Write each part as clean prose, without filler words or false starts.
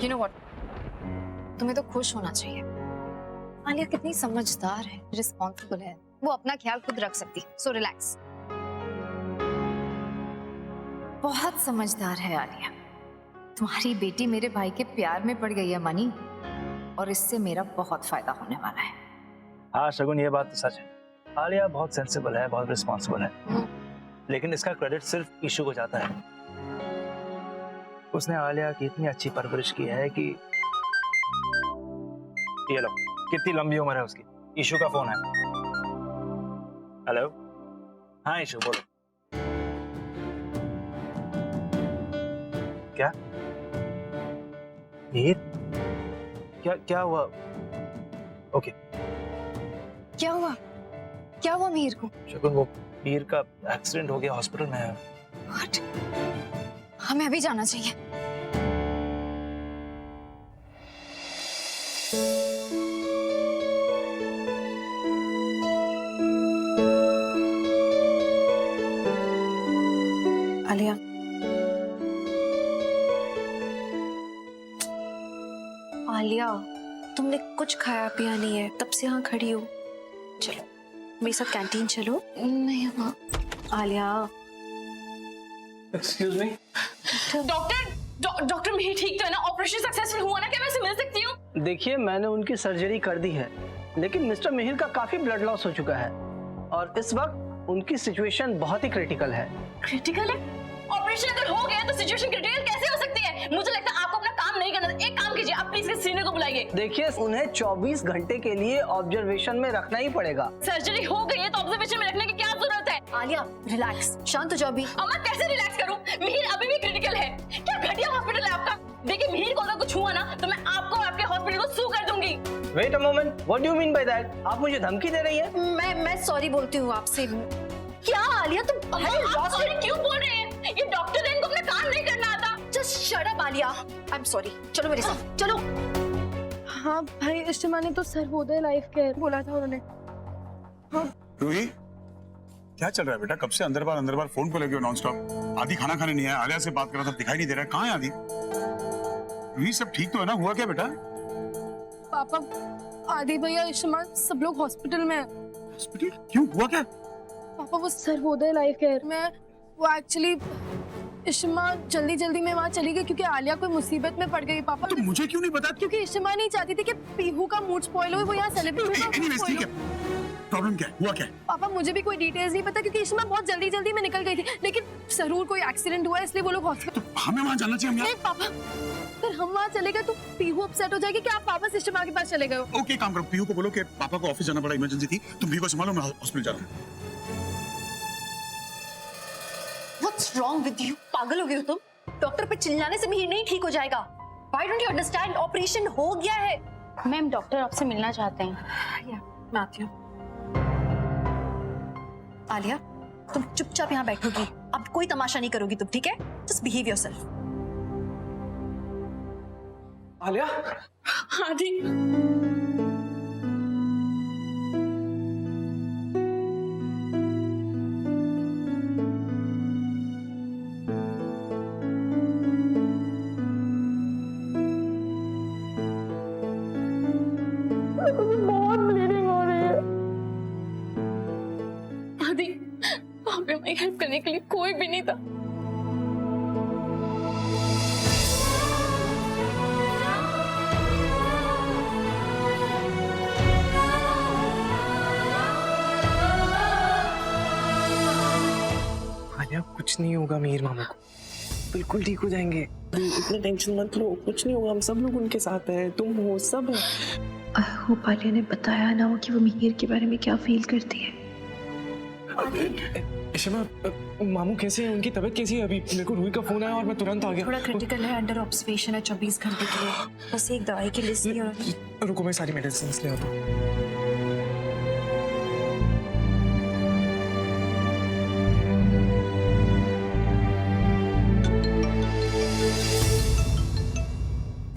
You know what? तुम्हें तो खुश होना चाहिए। आलिया कितनी समझदार है, रिस्पॉन्सिबल है, वो अपना ख्याल खुद रख सकती है। So relax. बहुत समझदार है आलिया। तुम्हारी बेटी मेरे भाई के प्यार में पड़ गई है मनी, और इससे मेरा बहुत फायदा होने वाला है। हाँ शगुन, ये बात तो सच है। आलिया बहुत सेंसिबल है, बहुत रिस्पॉन्सिबल है, लेकिन इसका क्रेडिट सिर्फ ईशू को जाता है। उसने आलिया की इतनी अच्छी परवरिश की है कि ये लो, कितनी लंबी उम्र है उसकी। ईशू का फोन है। हेलो, हाँ ईशू बोलो। क्या मीर? क्या हुआ? ओके। क्या हुआ? क्या हुआ मीर को? शगुन, वो मीर का एक्सीडेंट हो गया, हॉस्पिटल में है। What? हमें अभी जाना चाहिए। आलिया, आलिया, तुमने कुछ खाया पिया नहीं है, तब से यहाँ खड़ी हो। चलो मेरे साथ कैंटीन चलो। नहीं माँ। आलिया। एक्सक्यूज मी डॉक्टर मेरी ठीक तो है ना? ऑपरेशन सक्सेसफुल हुआ ना? क्या मैं उसे मिल सकती हूँ? देखिए, मैंने उनकी सर्जरी कर दी है, लेकिन मिस्टर मिहिर का काफी ब्लड लॉस हो चुका है और इस वक्त उनकी सिचुएशन बहुत ही क्रिटिकल है। क्रिटिकल है? ऑपरेशन अगर हो गया तो सिचुएशन क्रिटिकल कैसे हो सकती है? मुझे लगता है आपको अपना काम नहीं करना। एक काम कीजिए, आप प्लीज इस सीनियर को बुलाइए। देखिए, उन्हें 24 घंटे के लिए ऑब्जर्वेशन में रखना ही पड़ेगा। सर्जरी हो गई है तो ऑब्जर्वेशन में रखने की क्या जरूरत है? आलिया रिलैक्स, शांत हो जाओ अभी। अम्मा कैसे रिलैक्स करूं? मिहिर अभी भी क्रिटिकल है। क्या घटिया हॉस्पिटल है आपका? देखिए, मिहिर को अगर कुछ हुआ ना तो मैं आपको और आपके हॉस्पिटल को सू कर दूंगी। Wait a moment, what do you mean by that? आप मुझे धमकी दे रही हैं? मैं सॉरी बोलती हूँ आपसे। क्या आलिया, तुम आप सॉरी क्यों बोल रहे हैं? ये डॉक्टर है, इनको अपना काम नहीं करना आता। Just shut up Alia. I am sorry. चलो मेरे साथ चलो। हाँ भाई, इश्तिमा ने तो सर्वोदय लाइफ केयर बोला था उन्होंने। रूही, क्या चल रहा है बेटा? कब से अंदर बार फोन पे लगे हो नॉन स्टॉप? आदि खाना खाने नहीं आया, आलिया से बात कर रहा था, दिखाई नहीं दे रहा है। कहाँ है आदि? रूही, सब ठीक तो है ना? हुआ क्या बेटा? पापा, आदि भैया, इश्तिमा सब लोग हॉस्पिटल में है। हॉस्पिटल? क्यों, हुआ क्या? पापा, वो सर्वोदय लाइफ केयर में, वो एक्चुअली इश्तिमा जल्दी में वहाँ चली गई क्योंकि आलिया कोई मुसीबत में पड़ गई। पापा, तो मुझे क्यों नहीं बताया? क्योंकि इश्तिमा नहीं चाहती थी कि पीहू का मूड स्पॉइल हो, वो यहाँ सेलिब्रेट एनीवेज, ठीक है। प्रॉब्लम क्या है? हुआ क्या है? पापा, मुझे भी कोई डिटेल्स नहीं पता क्योंकि इश्तिमा बहुत जल्दी में निकल गई थी, लेकिन जरूर कोई एक्सीडेंट हुआ है इसलिए वो लोग हॉस्पिटल। तो हमें वहाँ जाना चाहिए। हम नहीं पापा, अगर हम वहाँ चले गए तो पीहू अपसेट हो जाएगी कि आप वापस इश्तिमा के पास चले गए हो। ओके, काम करो, पीहू को बोलो कि पापा को ऑफिस जाना पड़ा, इमरजेंसी थी, तुम पीहू को संभालो, मैं हॉस्पिटल जा रहा हूँ। What's wrong with you? पागल हो गए हो तुम? डॉक्टर पे चिल्लाने से मिहिर नहीं ठीक हो जाएगा। Why don't you understand? Operation हो गया है। मैम, डॉक्टर आपसे मिलना चाहते हैं। मैं आती हूँ। आलिया, तुम चुपचाप यहाँ बैठोगी, अब कोई तमाशा नहीं करोगी तुम, ठीक है? Just behave yourself. आलिया, आदि, बहुत ब्लीडिंग हो रही है। आदि, वहाँ पे मेरी हेल्प करने के लिए कोई भी नहीं था। आलिया, कुछ नहीं होगा मिहिर मामा को, बिल्कुल ठीक हो जाएंगे। इतनी टेंशन मत लो, कुछ नहीं होगा, हम सब लोग उनके साथ हैं, तुम हो, सब है। होप आलिया ने बताया ना हो कि वो मिहिर के बारे में क्या फील करती है। इश्तिमा, मामू कैसे हैं? उनकी तबीयत कैसी है अभी? मेरे को रूही का फोन आया और मैं तुरंत आ गया। थोड़ा क्रिटिकल है, अंडर ऑब्जर्वेशन है 24 घंटे के लिए। बस एक दवाई की लिस्ट दी और रुको, मैं सारी मेडिसिन ले आता हूँ।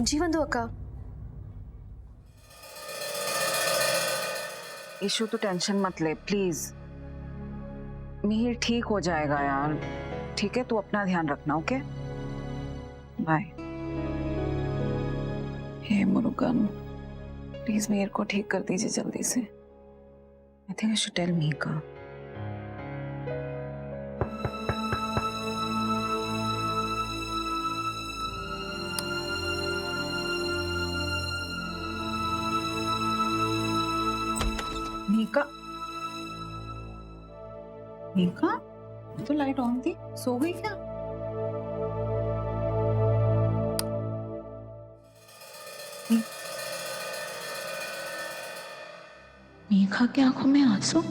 जीवन दो अक्का। इशू तो टेंशन मत ले प्लीज, मिहिर ठीक हो जाएगा यार, ठीक है? तू अपना ध्यान रखना, ओके? बाय। हे मुरुगन, प्लीज मीर को ठीक कर दीजिए जल्दी से। I think I should tell Mika. Mika, Mika, तो लाइट ऑन थी, सो गई क्या? मीका की आंखों में आंसू?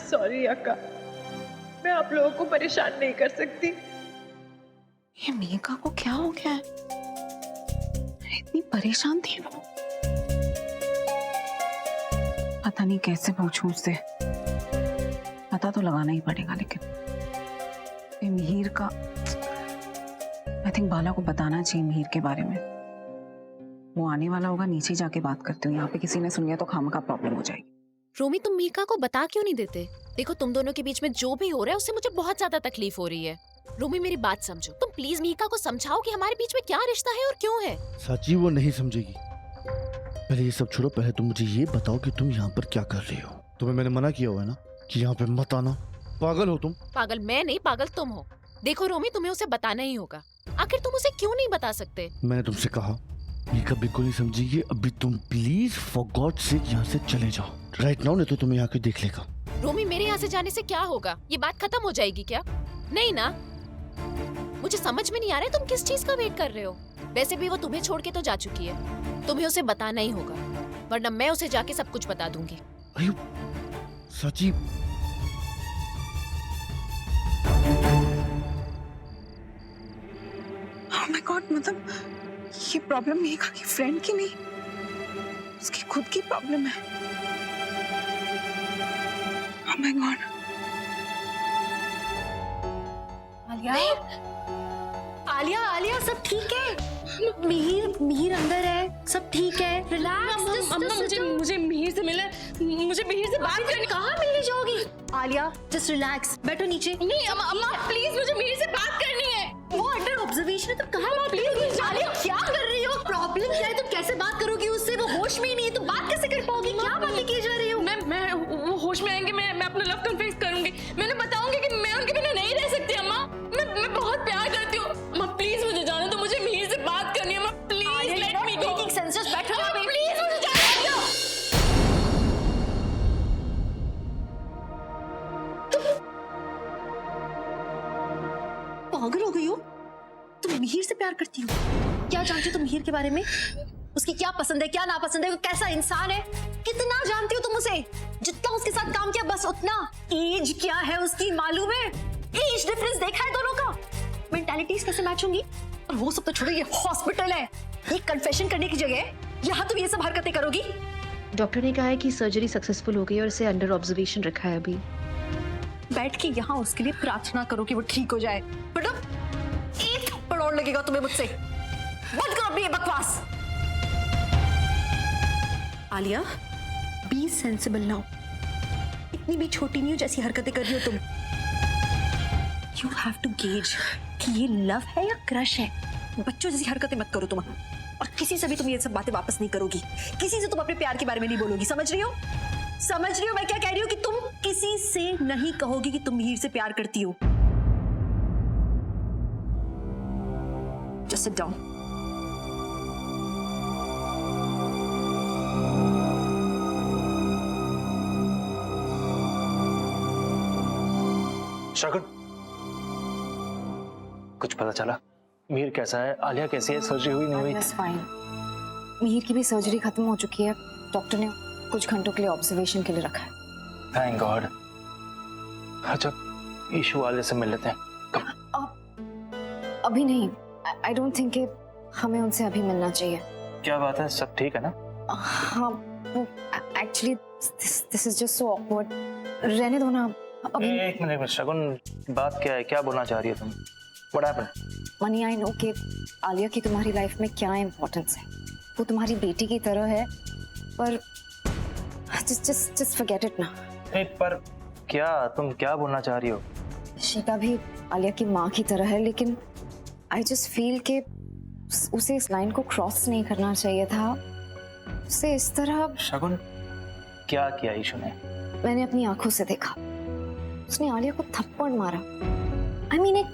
सॉरी अक्का, मैं आप लोगों को परेशान नहीं कर सकती। ये मीका को क्या हो गया है? इतनी परेशान थी वो। पता नहीं कैसे पूछूं उससे। पता तो लगाना ही पड़ेगा, लेकिन ये मिहिर का, आई थिंक बाला को बताना चाहिए मिहिर के बारे में। वो आने वाला होगा, नीचे जाके बात करती हूँ। यहाँ पे किसी ने सुन लिया तो खामखा प्रॉब्लम हो जाएगी। रोमी, तुम मीका को बता क्यों नहीं देते? देखो, तुम दोनों के बीच में जो भी हो रहा है उससे मुझे बहुत ज्यादा तकलीफ हो रही है। रोमी, मेरी बात समझो। तुम प्लीज मीका को समझाओ कि हमारे बीच में क्या रिश्ता है और क्यों है। सच्ची वो नहीं समझेगी। पहले ये सब छोड़ो, पहले तुम मुझे ये बताओ कि तुम यहाँ पर क्या कर रही हो। तुम्हें मैंने मना किया हुआ है ना कि यहाँ पे मत आना। पागल हो तुम? पागल मैं नहीं, पागल तुम हो। देखो रोमी, तुम्हें उसे बताना ही होगा। आखिर तुम उसे क्यों नहीं बता सकते? मैंने तुमसे कहा, मीका बिल्कुल नहीं समझेगी। अभी तुम प्लीज फॉर गॉड सेक यहाँ से चले जाओ राइट नाउ, नहीं तो तुम्हें यहाँ के देख लेगा। रोमी, मेरे यहाँ से जाने से क्या होगा? ये बात खत्म हो जाएगी क्या? नहीं ना। मुझे समझ में नहीं आ रहा है तुम किस चीज का वेट कर रहे हो। वैसे भी वो तुम्हें छोड़ के तो जा चुकी है, तुम्हें उसे बताना ही होगा, वरना मैं उसे जाके सब कुछ बता दूंगी। अयो सच्ची, ओह माय गॉड, मतलब ये प्रॉब्लम मीका की फ्रेंड की नहीं, उसकी खुद की प्रॉब्लम है। Oh my God. Alia, Alia सब ठीक है? मिहिर अंदर है, सब ठीक है, रिलैक्स। अम्मा, मुझे मिहिर से मिलना, मुझे मिहिर से बात करनी। कहाँ मिलने जाओगी? आलिया जस्ट रिलैक्स, बैठो नीचे। नहीं अम्मा प्लीज, मुझे मिहिर से बात करनी है। वो अंडर ऑब्जर्वेशन है, तुम कहाँ बात प्लीज? आलिया क्या कर रही हो? प्रॉब्लम क्या है? तुम कैसे बात करोगी उससे? वो होश में ही नहीं है, तुम बात कैसे कर पाओगी? क्या बातें की जा रही हो? मैं वो होश में आएंगे, मैं अपना लव कन्फेस करूंगी। मैंने बताऊंगी कि मैं उनके बिना नहीं रह सकती। अम्मा, मैं बहुत प्यार करती हूँ। अम्मा प्लीज मुझे जाने दो, मुझे मिहिर से बात करनी है। अम्मा please let me go. Making sense, just बैठो यहाँ पे। प्लीज मुझे जाने दो। पागल हो गई हो? तुम मिहिर से प्यार करती हो? क्या जानती हो तुम मिहिर के बारे में? उसकी क्या पसंद है, क्या नापसंद है, वो कैसा इंसान है? कितना जानती हो तुम उसे? जितना उसके साथ काम किया बस उतना। एज क्या है उसकी मालूम है? एज डिफरेंस देखा है दोनों का? मेंटालिटीज कैसे मैच होंगी? और वो सब तो छोड़ो, ये हॉस्पिटल है, ये कन्फेशन करने की जगह है। यहाँ तुम ये सब हरकतें करोगी? डॉक्टर ने कहा है कि सर्जरी सक्सेसफुल हो गई और इसे अंडर ऑब्जर्वेशन रखा है अभी। बैठ के यहाँ उसके लिए प्रार्थना करो कि वो ठीक हो जाए। मतलब एक थप्पड़ और लगेगा तुम्हें मुझसे। बंद करो अपनी ये बकवास। Alia, B sensible now. इतनी भी छोटी नहीं हो जैसी हरकतें कर रही हो तुम। यू हैव टू गेज कि ये लव है या क्रश है। बच्चों जैसी हरकतें मत करो तुम। और किसी से भी तुम ये सब बातें वापस नहीं करोगी। किसी से तुम अपने प्यार के बारे में नहीं बोलोगी, समझ रही हो? समझ रही हो मैं क्या कह रही हूँ? कि तुम किसी से नहीं कहोगी कि तुम मिहिर से प्यार करती हो। Just sit down. शगुन, कुछ पता चला? मिहिर कैसा है? आलिया कैसी है? सर्जरी हुई नहीं हुई? Yes, fine. मिहिर की भी सर्जरी खत्म हो चुकी है। डॉक्टर ने कुछ घंटों के लिए ऑब्जर्वेशन के लिए रखा है। Thank God. अच्छा, ईशू वाले से मिल लेते हैं। अभी नहीं। आई डोंट थिंक कि हमें उनसे अभी मिलना चाहिए। क्या बात है, सब ठीक है ना? हाँ वो actually this is just so awkward. रहने दो ना अभी। एक मिनट शगुन, बात क्या है, क्या बोलना चाह रही है तुम? What happened? Money I know कि आलिया की तुम्हारी लाइफ में क्या इम्पोर्टेंस है, वो तुम्हारी बेटी की तरह है, पर just forget it ना। नहीं पर क्या, तुम क्या बोलना चाह रही हो? शीता भी आलिया की माँ की तरह है, लेकिन आई जस्ट फील कि उसे इस लाइन को क्रॉस नहीं करना चाहिए था। उसे इस तरह। शगुन, क्या किया ईशु ने? मैंने अपनी आंखों से देखा, उसने आलिया को थप्पड़ मारा। आई मीन एक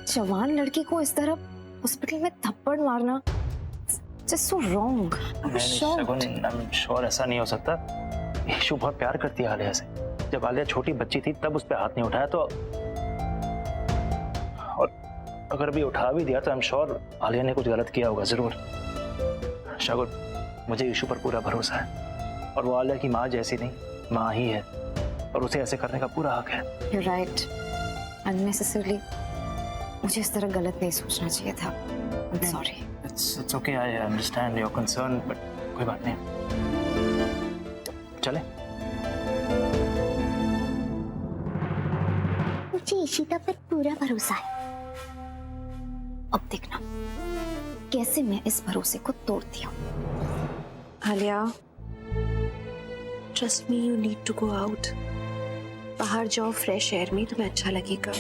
जवान लड़की को इस तरह हॉस्पिटल में थप्पड़ मारना, just so wrong. Shagun, I am sure ऐसा नहीं हो सकता। ईशु बहुत प्यार करती है आलिया से। जब आलिया छोटी बच्ची थी तब उस पर हाथ नहीं उठाया, तो और अगर भी उठा भी दिया तो आई एम श्योर आलिया ने कुछ गलत किया होगा जरूर। शगुन, मुझे ईशु पर पूरा भरोसा है, और वो आलिया की माँ जैसी नहीं, माँ ही है, और उसे ऐसे करने का पूरा हक है। You're right. Unnecessarily मुझे इस तरह गलत नहीं सोचना चाहिए था। I'm sorry. It's okay, I understand your concern, but कोई बात नहीं। चले? मुझे ईशिता पर पूरा भरोसा है। अब देखना कैसे मैं इस भरोसे को तोड़ती हूँ। Alia, trust me, you need to go out. बाहर जाओ, फ्रेश एयर में, तुम्हें अच्छा लगेगा।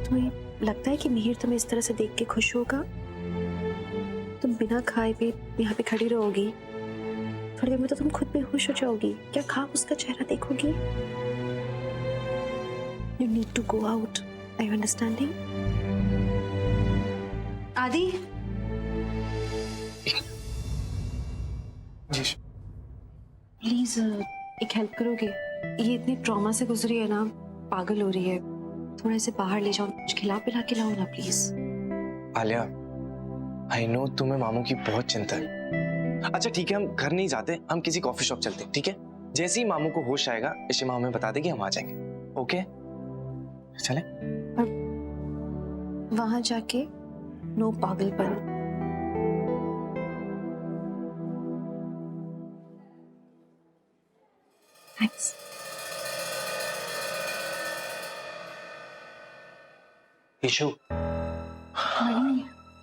तुम्हें लगता है कि मिहिर तुम्हें इस तरह से देख के खुश होगा? तुम बिना खाए पिए यहाँ पे खड़ी रहोगी, थोड़ी देर में तो तुम खुद बेहोश हो जाओगी। क्या खाब उसका चेहरा देखोगी? You need to go out. Are you understanding? Aadi, please एक हेल्प करोगे? ये इतनी ट्रॉमा से गुजरी है ना, पागल हो रही है। थोड़ा से बाहर ले जाओ, कुछ खिला पिला के लाओ ना प्लीज। आलिया, आई नो तुम्हें मामू की बहुत चिंता है। अच्छा ठीक है, हम घर नहीं जाते, हम किसी कॉफी शॉप चलते हैं, ठीक है? जैसे ही मामू को होश आएगा, इशिमा हमें बता देगी, हम आ जाएंगे। ओके चले? वहां जाके नो पागलपन। थैंक्स। ईशु,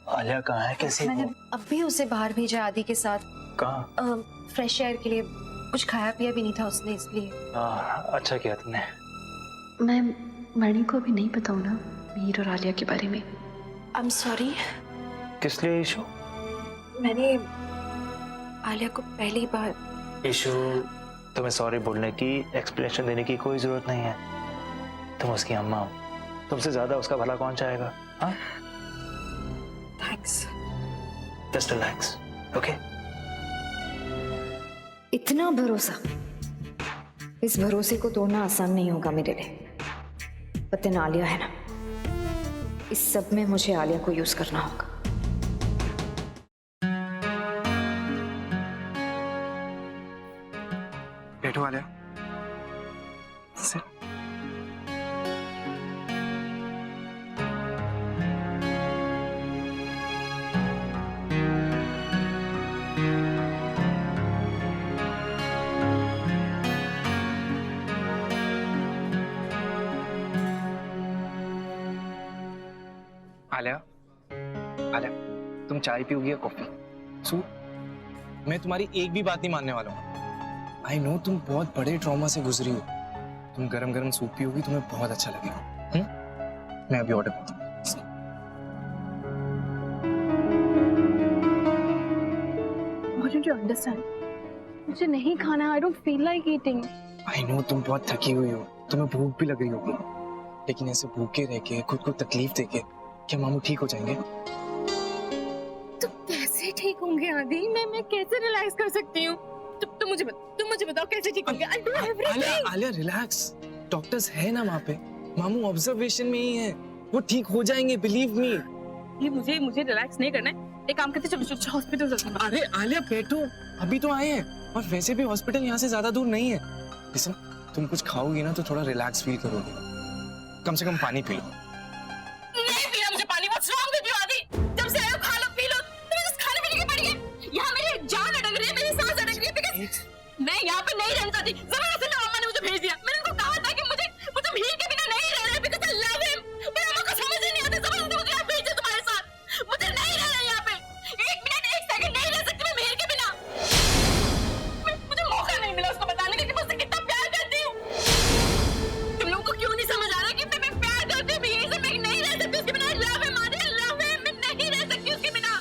आलिया कहाँ है, कैसे? मैंने अब भी उसे बाहर भेजा आदि के साथ। कहाँ? फ्रेश एयर के लिए। कुछ खाया पिया भी नहीं था उसने, इसलिए। अच्छा किया तुमने। मैं मणि को भी नहीं बताऊँ ना मीर और आलिया के बारे में। I am sorry. किस लिए ईशु? मैंने आलिया को पहली बार। ईशु, तुम्हें सॉरी बोलने की, एक्सप्लेनेशन देने की कोई जरूरत नहीं है। तुम उसकी अम्मा हो, तुमसे ज्यादा उसका भला कौन चाहेगा? हाँ? थैंक्स। Just relax, okay? इतना भरोसा, इस भरोसे को तोड़ना आसान नहीं होगा मेरे लिए। पता ना आलिया है ना, इस सब में मुझे आलिया को यूज करना होगा। बैठो आलिया। आलिया, आलिया, तुम चाय पियोगी या कॉफी? मैं तुम्हारी एक भी बात नहीं मानने वाला हूँ। आई नो तुम बहुत बड़े ट्रॉमा से गुजरी हो। तुम गरम गरम सूप पियोगी, तुम्हें बहुत अच्छा लगेगा। मैं अभी ऑर्डर करता हूँ। What did you understand? मुझे नहीं खाना। I don't feel like eating. I know तुम बहुत थकी हुई हो, तुम्हें भूख भी लग रही होगी, लेकिन ऐसे भूखे रह के, खुद को तकलीफ देके क्या मामू ठीक हो जाएंगे? तो कैसे ठीक होंगे आदि? मैं कैसे रिलैक्स कर सकती हूँ? तुम मुझे बताओ कैसे ठीक होंगे? I'll do everything. Alia relax, doctors है ना वहाँ पे, मामू ऑब्जर्वेशन में ही है, वो ठीक हो जाएंगे, बिलीव मी। ये मुझे रिलैक्स नहीं करना है। एक काम करते, चलो हॉस्पिटल चलते हैं। अरे आलिया बैठो, अभी तो आए हैं, और वैसे भी हॉस्पिटल यहाँ से ज्यादा दूर नहीं है। लिसन, तुम कुछ खाओगी ना तो थोड़ा रिलैक्स फील करोगे, कम से कम पानी पी लो। नहीं पीना मुझे पानी। What's wrong with you आदि? जब से आए हो खा लो पी लो, तुम्हें बस खाने पीने की चाहती, जबरदस्ती मेरी मम्मा ने मुझे भेज दिया। मैंने उनको कहा था कि मुझे मीर के बिना नहीं रहना है, because I love him। मेरी मम्मा को समझ ही नहीं आता, जबरदस्ती मुझे यहाँ भेज दिया तुम्हारे साथ। मुझे नहीं रहना यहाँ पे, 1 मिनट 1 सेकंड नहीं रह सकती मैं मीर के बिना। मुझे मौका नहीं मिला उसको बताने का कि मैं उससे कितना प्यार करती हूँ। तुम लोगों को क्यों नहीं समझ आ रहा कि मैं प्यार करती हूँ मीर से, मैं नहीं रह सकती उसके बिना। I love him, I love him, मैं नहीं रह सकती उसके बिना।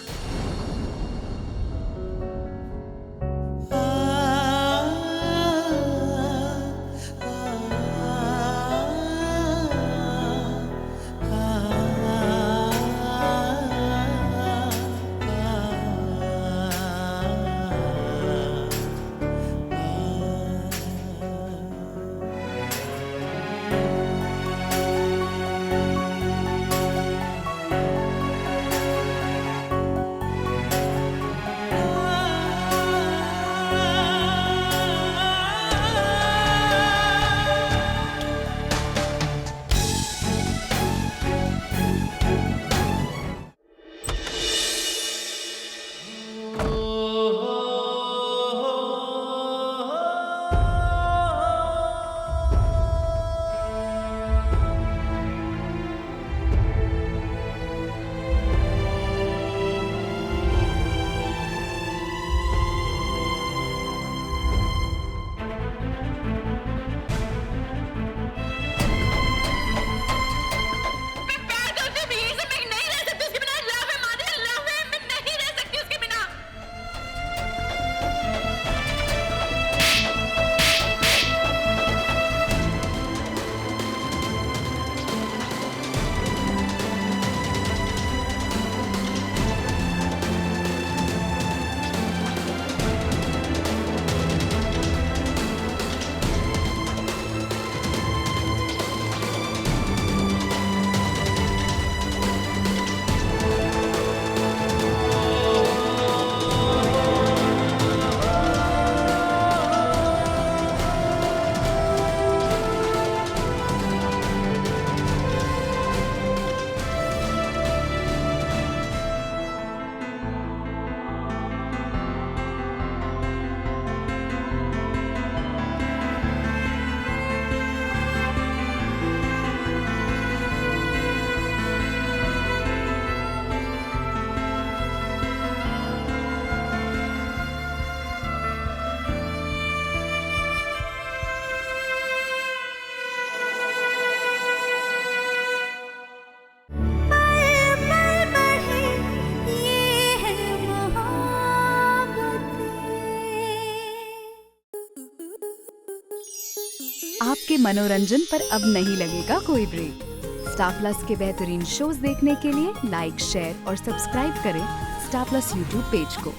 आपके मनोरंजन पर अब नहीं लगेगा कोई ब्रेक। स्टार प्लस के बेहतरीन शोज देखने के लिए लाइक, शेयर और सब्सक्राइब करें स्टार प्लस यूट्यूब पेज को।